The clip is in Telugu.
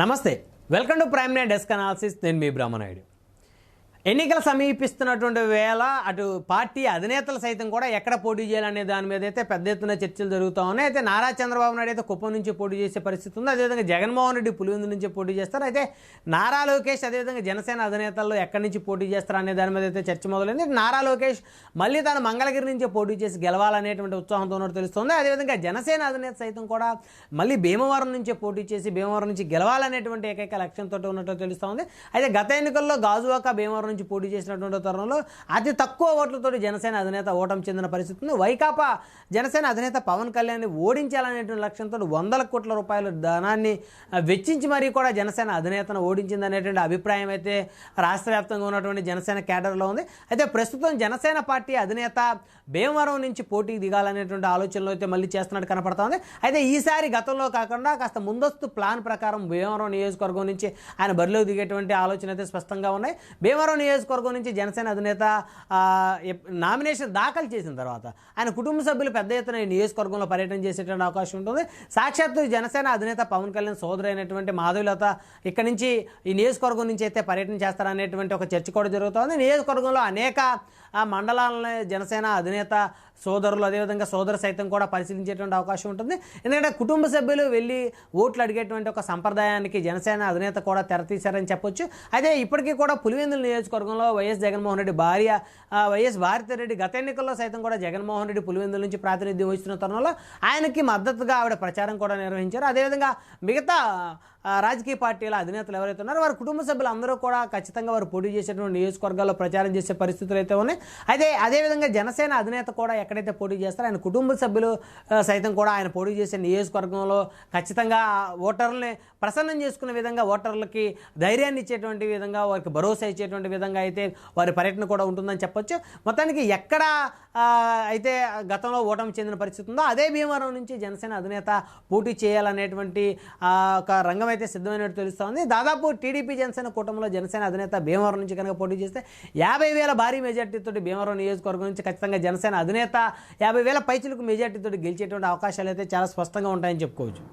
నమస్తే, welcome to prime nine desk analysis. నేను మీ బ్రహ్మనాయుడు. ఎన్నికలు సమీపిస్తున్నటువంటి వేళ అటు పార్టీ అధినేతలు సైతం కూడా ఎక్కడ పోటీ చేయాలనే దాని మీద అయితే పెద్ద ఎత్తున చర్చలు జరుగుతూ ఉన్నాయి. అయితే నారా చంద్రబాబు నాయుడు అయితే కుప్పం నుంచి పోటీ చేసే పరిస్థితి ఉంది. అదేవిధంగా జగన్మోహన్ రెడ్డి పులివెందుల నుంచి పోటీ చేస్తారు. అయితే నారా లోకేష్ అదేవిధంగా జనసేన అధినేతల్లో ఎక్కడి నుంచి పోటీ చేస్తారు అనే దాని మీద అయితే చర్చ మొదలైంది. నారా లోకేష్ మళ్ళీ తాను మంగళగిరి నుంచి పోటీ చేసి గెలవాలనేటువంటి ఉత్సాహంతో ఉన్నట్టు తెలుస్తుంది. అదేవిధంగా జనసేన అధినేత సైతం కూడా మళ్ళీ భీమవరం నుంచే పోటీ చేసి భీమవరం నుంచి గెలవాలనేటువంటి ఏకైక లక్ష్యంతో ఉన్నట్టు తెలుస్తోంది. అయితే గత ఎన్నికల్లో గాజువాక భీమవరం నుంచి పోటీ చేసినటువంటి తరుణంలో అతి తక్కువ ఓట్లతో జనసేన అధినేత ఓటమి చెందిన పరిస్థితి ఉంది. వైకాపా జనసేన అధినేత పవన్ కళ్యాణ్ని ఓడించాలనేటువంటి లక్ష్యంతో 100 కోట్ల రూపాయల ధనాన్ని వెచ్చించి మరీ కూడా జనసేన అధినేతను ఓడించింది అనేటువంటి అభిప్రాయం అయితే రాష్ట్ర వ్యాప్తంగా ఉన్నటువంటి జనసేన క్యాడర్లో ఉంది. అయితే ప్రస్తుతం జనసేన పార్టీ అధినేత భీమవరం నుంచి పోటీకి దిగాలనేటువంటి ఆలోచనలు అయితే మళ్ళీ చేస్తున్నట్టు కనపడుతోంది. అయితే ఈసారి గతంలో కాకుండా కాస్త ముందస్తు ప్లాన్ ప్రకారం భీమవరం నియోజకవర్గం నుంచి ఆయన బరిలోకి దిగేటువంటి ఆలోచన అయితే స్పష్టంగా ఉన్నాయి. భీమవరం నియోజకవర్గం నుంచి జనసేన అధినేత నామినేషన్ దాఖలు చేసిన తర్వాత ఆయన కుటుంబ సభ్యులు పెద్ద ఎత్తున ఈ నియోజకవర్గంలో పర్యటన చేసేటువంటి అవకాశం ఉంటుంది. సాక్షాత్తు జనసేన అధినేత పవన్ కళ్యాణ్ సోదరు అయినటువంటి మాధవీలత ఇక్కడి నుంచి ఈ నియోజకవర్గం నుంచి అయితే పర్యటన చేస్తారనేటువంటి ఒక చర్చ కూడా జరుగుతోంది. నియోజకవర్గంలో అనేక మండలాలను జనసేన అధినేత సోదరులు అదేవిధంగా సోదరు సైతం కూడా పరిశీలించేటువంటి అవకాశం ఉంటుంది. ఎందుకంటే కుటుంబ సభ్యులు వెళ్ళి ఓట్లు అడిగేటువంటి ఒక సంప్రదాయానికి జనసేన అధినేత కూడా తెరతీశారని చెప్పొచ్చు. అయితే ఇప్పటికీ కూడా పులివెందుల నియోజకవర్గంలో వైఎస్ జగన్మోహన్ రెడ్డి భార్య వైఎస్ భారతిరెడ్డి గత ఎన్నికల్లో సైతం కూడా జగన్మోహన్ రెడ్డి పులివెందుల నుంచి ప్రాతినిధ్యం వహిస్తున్న తరుణంలో ఆయనకి మద్దతుగా ఆవిడ ప్రచారం కూడా నిర్వహించారు. అదేవిధంగా మిగతా రాజకీయ పార్టీల అధినేతలు ఎవరైతే ఉన్నారో వారి కుటుంబ సభ్యులు అందరూ కూడా ఖచ్చితంగా వారు పోటీ చేసేటువంటి నియోజకవర్గాల్లో ప్రచారం చేసే పరిస్థితులు అయితే ఉన్నాయి. అయితే అదేవిధంగా జనసేన అధినేత కూడా ఎక్కడైతే పోటీ చేస్తారో ఆయన కుటుంబ సభ్యులు సైతం కూడా ఆయన పోటీ చేసే నియోజకవర్గంలో ఖచ్చితంగా ఓటర్లని ప్రసన్నం చేసుకునే విధంగా ఓటర్లకి ధైర్యాన్ని ఇచ్చేటువంటి విధంగా వారికి భరోసా ఇచ్చేటువంటి విధంగా అయితే వారి పర్యటన కూడా ఉంటుందని చెప్పొచ్చు. మొత్తానికి ఎక్కడ అయితే గతంలో ఓటమి చెందిన పరిస్థితి ఉందో అదే భీమవరం నుంచి జనసేన అధినేత పోటీ చేయాలనేటువంటి ఒక రంగం అయితే సిద్ధమైనట్టు తెలుస్తోంది. దాదాపు టీడీపీ జనసేన కూటమిలో జనసేన అధినేత భీమవరం నుంచి కనుక పోటీ చేస్తే 50,000 భారీ మెజార్టీతో భీమవరం నియోజకవర్గం నుంచి ఖచ్చితంగా జనసేన అధినేత 50,000 పైచిలకు మెజార్టీతో గెలిచేటువంటి అవకాశాలు అయితే చాలా స్పష్టంగా ఉంటాయని చెప్పుకోవచ్చు.